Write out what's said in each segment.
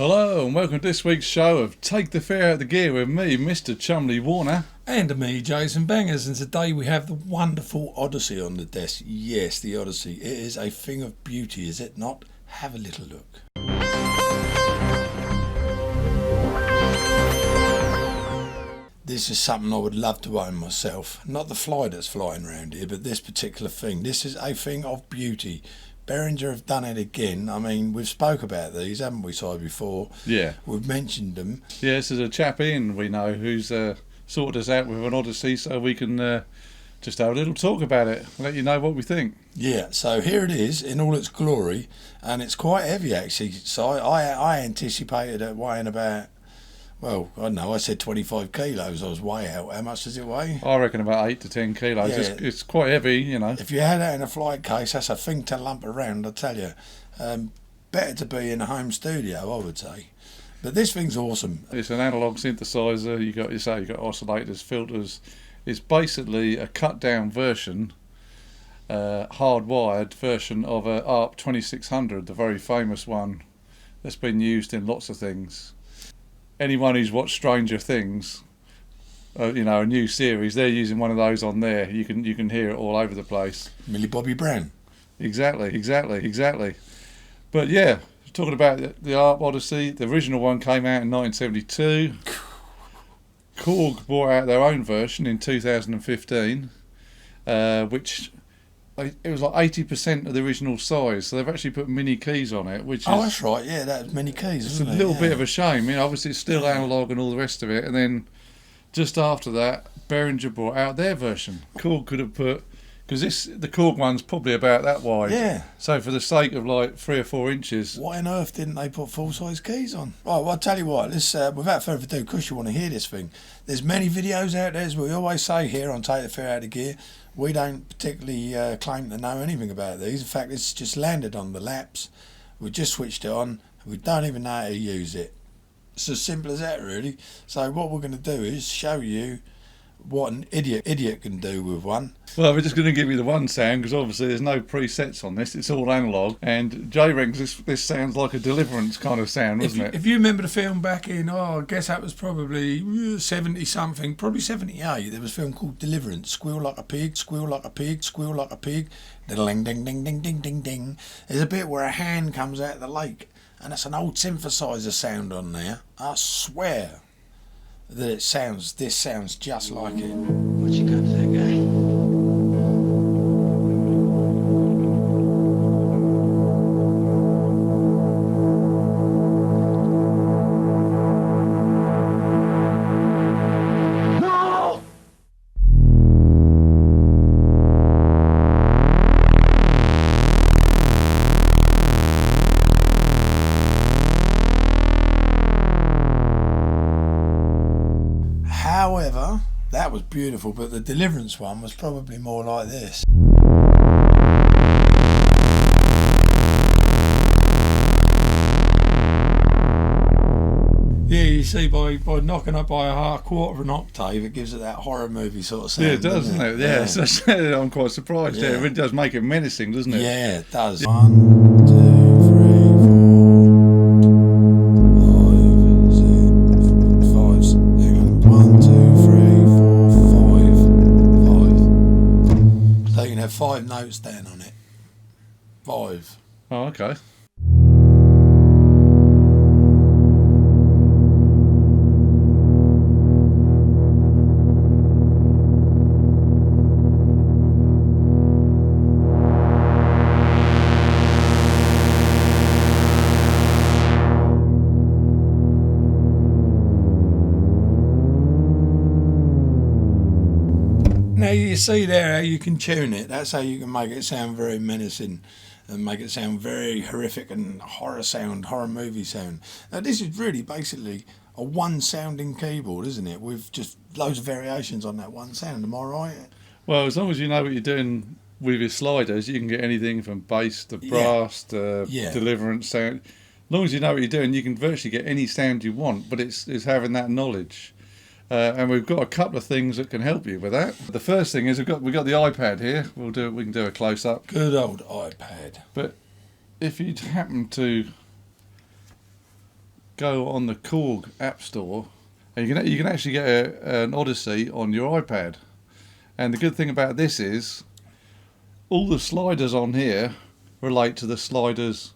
Hello and welcome to this week's show of Take the Fear Out of the Gear with me, Mr. Chumley Warner. And me, Jason Bangers, and today we have the wonderful Odyssey on the desk. Yes, the Odyssey. It is a thing of beauty, is it not? Have a little look. This is something I would love to own myself. Not the fly that's flying around here, but this particular thing. This is a thing of beauty. Behringer have done it again. I mean, we've spoke about these, haven't we, Si, before? Yeah. We've mentioned them. Yes, there's a chap in we know who's sorted us out with an Odyssey so we can just have a little talk about it, let you know what we think. Yeah, so here it is in all its glory, and it's quite heavy actually. So I anticipated it weighing about, well, I don't know, I said 25 kilos, I was way out. How much does it weigh? I reckon about 8 to 10 kilos. Yeah. It's quite heavy, you know. If you had that in a flight case, that's a thing to lump around, I tell you. Better to be in a home studio, I would say. But this thing's awesome. It's an analogue synthesizer. You got oscillators, filters. It's basically a cut down version, hardwired version of a ARP 2600, the very famous one that's been used in lots of things. Anyone who's watched Stranger Things, a new series, they're using one of those on there. You can hear it all over the place. Millie Bobby Brown. Exactly. But yeah, talking about the ARP Odyssey, the original one came out in 1972. Korg brought out their own version in 2015, which it was like 80% of the original size, so they've actually put mini keys on it, which that's right, yeah, that's mini keys, it's isn't it? a little bit of a shame. Obviously it's still analogue and all the rest of it, and then just after that, Behringer brought out their version. Korg could have put, because the Korg one's probably about that wide. Yeah. So for the sake of like 3 or 4 inches. Why on earth didn't they put full-size keys on? Right, well, I'll tell you what, let's, without further ado, because you want to hear this thing, there's many videos out there, as we always say here on Take the Fear Out of the Gear. We don't particularly claim to know anything about these. In fact, it's just landed on the laps. We just switched it on. We don't even know how to use it. It's as simple as that, really. So what we're going to do is show you what an idiot can do with one. Well, we're just going to give you the one sound because obviously there's no presets on this. It's all analogue, and Jay reckons this sounds like a Deliverance kind of sound, wasn't it? If you remember the film back in, I guess that was probably 70 something, probably 78. There was a film called Deliverance. Squeal like a pig, squeal like a pig, squeal like a pig. Ding ding ding ding ding ding ding. There's a bit where a hand comes out of the lake, and it's an old synthesizer sound on there. I swear that this sounds just like it. What you got there, guy? No! However, that was beautiful, but the Deliverance one was probably more like this. Yeah, you see, by knocking up by a quarter of an octave, it gives it that horror movie sort of sound. Yeah, it does, doesn't it? Yeah. So I'm quite surprised. Yeah, it really does make it menacing, doesn't it? Yeah, it does. 1, 2, 3, 4, 5, 6, 1, 2, 3, 4, 5. So you can have 5 notes down on it. 5. Oh, okay. Now you see there how you can tune it. That's how you can make it sound very menacing and make it sound very horrific and horror movie sound. Now this is really basically a one sounding keyboard, isn't it? With just loads of variations on that one sound, am I right? Well, as long as you know what you're doing with your sliders, you can get anything from bass to brass to Deliverance sound. As long as you know what you're doing, you can virtually get any sound you want, but it's having that knowledge. And we've got a couple of things that can help you with that. The first thing is we've got the iPad here. We can do a close up. Good old iPad. But if you happen to go on the Korg App Store, and you can actually get an Odyssey on your iPad. And the good thing about this is all the sliders on here relate to the sliders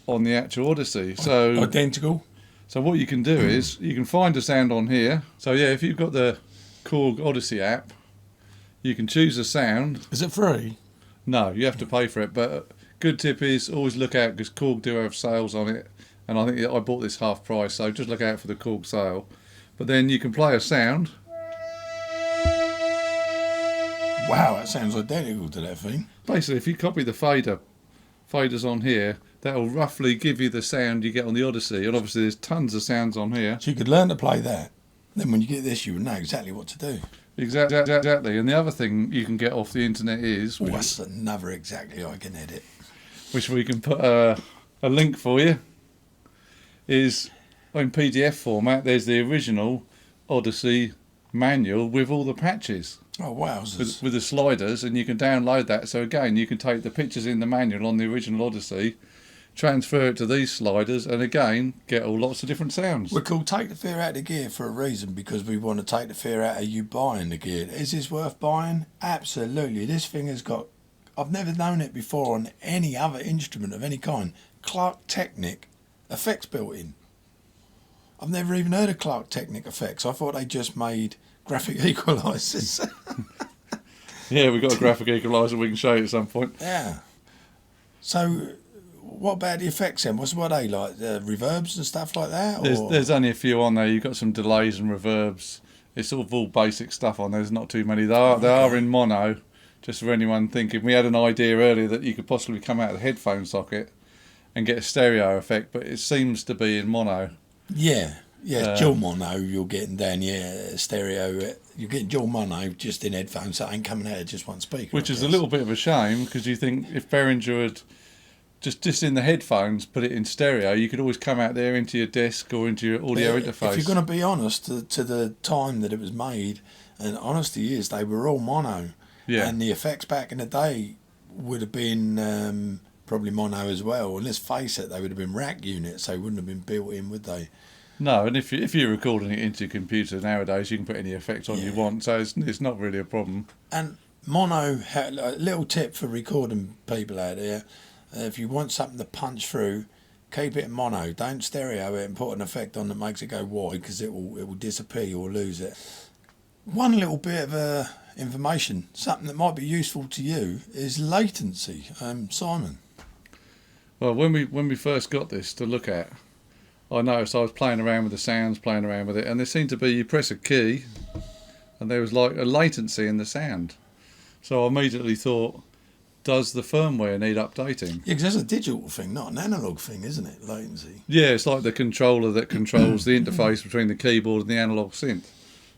on the actual Odyssey. So identical. So what you can do is you can find a sound on here. So yeah, if you've got the Korg Odyssey app, you can choose a sound. Is it free? No, you have to pay for it. But good tip is always look out, because Korg do have sales on it. And I think I bought this half price, so just look out for the Korg sale. But then you can play a sound. Wow, that sounds identical to that thing. Basically, if you copy the faders on here, that will roughly give you the sound you get on the Odyssey. And obviously there's tons of sounds on here. So you could learn to play that. Then when you get this, you would know exactly what to do. Exactly. And the other thing you can get off the internet is... Oh, that's another exactly I can edit. Which we can put a link for you, is in PDF format. There's the original Odyssey manual with all the patches. Oh, wow. With the sliders, and you can download that. So again, you can take the pictures in the manual on the original Odyssey, transfer it to these sliders, and again, get lots of different sounds. We're called Take the Fear Out of the Gear for a reason, because we want to take the fear out of you buying the gear. Is this worth buying? Absolutely. This thing has got... I've never known it before on any other instrument of any kind. Klark Teknik FX built in. I've never even heard of Klark Teknik FX. I thought they just made graphic equalizers. Yeah, we've got a graphic equalizer we can show you at some point. Yeah. So, what about the effects then? What are they like? Reverbs and stuff like that? There's only a few on there. You've got some delays and reverbs. It's sort of all basic stuff on there. There's not too many. They are in mono. Just for anyone thinking, we had an idea earlier that you could possibly come out of the headphone socket and get a stereo effect, but it seems to be in mono. Yeah, dual mono you're getting down, stereo. You're getting dual mono just in headphones, so it ain't coming out of just one speaker. Which is a little bit of a shame, because you think if Behringer had just in the headphones put it in stereo, you could always come out there into your desk or into your audio interface. If you're going to be honest, to the time that it was made, and honesty is they were all mono. Yeah. And the effects back in the day would have been probably mono as well. And let's face it, they would have been rack units. They wouldn't have been built in, would they? No, and if you're recording it into your computer nowadays, you can put any effect on you want, so it's not really a problem. And mono, a little tip for recording people out there, if you want something to punch through, keep it in mono. Don't stereo it and put an effect on that makes it go wide, because it will disappear, you'll lose it. One little bit of information, something that might be useful to you, is latency. Simon. Well, when we first got this to look at, I noticed I was playing around with the sounds, playing around with it, and there seemed to be, you press a key and there was like a latency in the sound. So I immediately thought, does the firmware need updating? Yeah, because that's a digital thing, not an analog thing, isn't it, latency? Yeah, it's like the controller that controls the interface between the keyboard and the analog synth.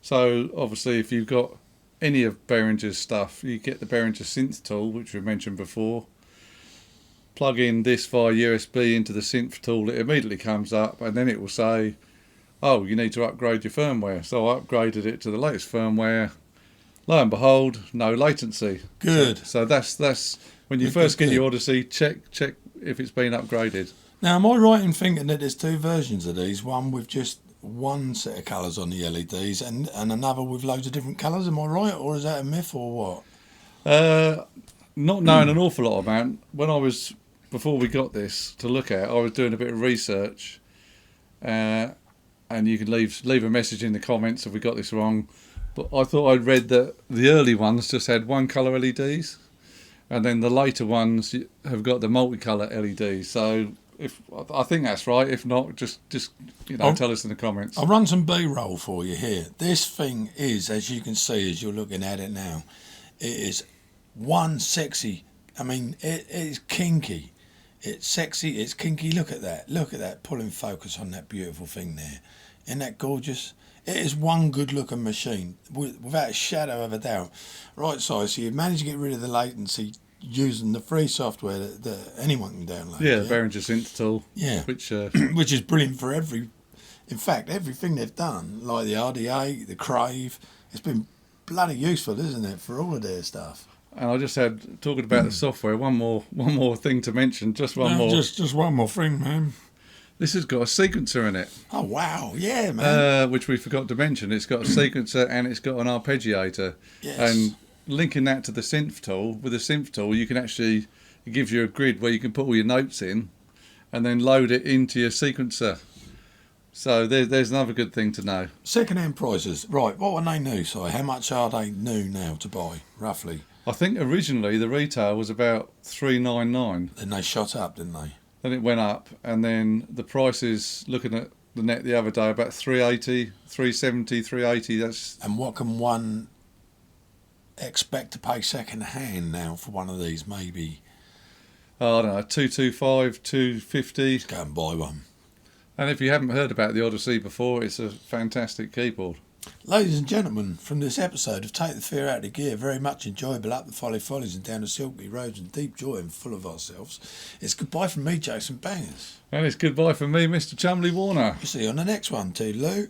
So obviously if you've got any of Behringer's stuff, you get the Behringer synth tool, which we mentioned before. Plug in this via USB into the synth tool, it immediately comes up, and then it will say, oh, you need to upgrade your firmware. So I upgraded it to the latest firmware. Lo and behold, no latency. Good. So that's when you first get your Odyssey, check if it's been upgraded. Now, am I right in thinking that there's two versions of these? One with just one set of colours on the LEDs and another with loads of different colours, am I right? Or is that a myth or what? Not knowing an awful lot about, before we got this to look at, I was doing a bit of research, and you can leave a message in the comments if we got this wrong, but I thought I'd read that the early ones just had one colour LEDs, and then the later ones have got the multicolour LEDs. So I think that's right. If not, just tell us in the comments. I'll run some B-roll for you here. This thing is, as you can see, as you're looking at it now, it is one sexy. I mean, it is kinky. It's sexy. It's kinky. Look at that. Look at that. Pulling focus on that beautiful thing there. Isn't that gorgeous? It is one good-looking machine, without a shadow of a doubt. Right, so you've managed to get rid of the latency using the free software that anyone can download. Yeah, the Behringer synth tool. Yeah, which is brilliant for everything they've done, like the RDA, the Crave. It's been bloody useful, isn't it, for all of their stuff. And I just had, talking about the software, one more thing to mention, just one more. Just one more thing, man. This has got a sequencer in it, Oh wow, yeah, man. which we forgot to mention. It's got a sequencer and it's got an arpeggiator. Yes. And linking that to the synth tool, with the synth tool, you can actually, it gives you a grid where you can put all your notes in and then load it into your sequencer. So there's another good thing to know. Second-hand prices, right? What were they new? Sorry, how much are they new now to buy, roughly? I think originally the retail was about $399. Then they shot up, didn't they? Then it went up, and then the prices, looking at the net the other day, about 380, 370, 380. That's And what can one expect to pay second-hand now for one of these? Maybe I don't know, 225, 250. go and buy one. And if you haven't heard about the Odyssey before, it's a fantastic keyboard. Ladies and gentlemen, from this episode of Take the Fear Out of Gear, very much enjoyable up the folly follies and down the silky roads and deep joy and full of ourselves. It's goodbye from me, Jason Bangers. And it's goodbye from me, Mr. Chumley Warner. We'll see you on the next one, too, Lou.